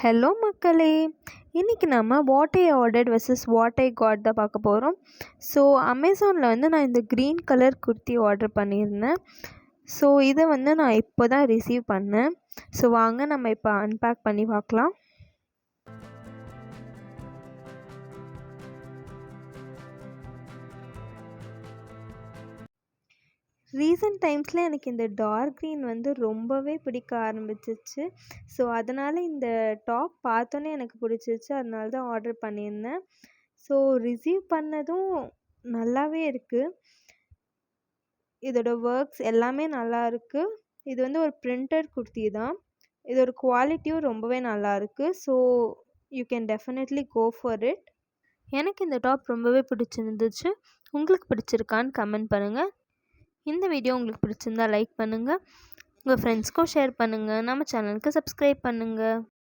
Hello மக்களே, இன்றைக்கி நம்ம what I ordered versus what I got தான் பார்க்க போகிறோம். ஸோ அமேசானில் நான் இந்த க்ரீன் கலர் குர்த்தி ஆர்டர் பண்ணியிருந்தேன். ஸோ இதை நான் இப்போ தான் ரிசீவ் பண்ணேன். ஸோ வாங்க நம்ம இப்போ அன்பேக் பண்ணி பார்க்கலாம். ரீசெண்ட் டைம்ஸில் எனக்கு இந்த டார்க் க்ரீன் ரொம்பவே பிடிக்க ஆரம்பிச்சிச்சு. ஸோ அதனால் இந்த டாப் பார்த்தோன்னே எனக்கு பிடிச்சிருச்சு. அதனால தான் ஆர்டர் பண்ணியிருந்தேன். ஸோ ரிசீவ் பண்ணதும் நல்லாவே இருக்குது. இதோட ஒர்க்ஸ் எல்லாமே நல்லா இருக்குது. இது ஒரு பிரிண்டட் குர்த்தி தான். இதோட குவாலிட்டியும் ரொம்பவே நல்லா இருக்குது. So you can definitely go for it. எனக்கு இந்த டாப் ரொம்பவே பிடிச்சிருந்துச்சு. உங்களுக்கு பிடிச்சிருக்கான்னு கமெண்ட் பண்ணுங்கள். இந்த வீடியோ உங்களுக்கு பிடிச்சிருந்தா லைக் பண்ணுங்கள், உங்கள் ஃப்ரெண்ட்ஸ்க்கும் ஷேர் பண்ணுங்கள், நம்ம சேனலுக்கு சப்ஸ்கிரைப் பண்ணுங்கள்.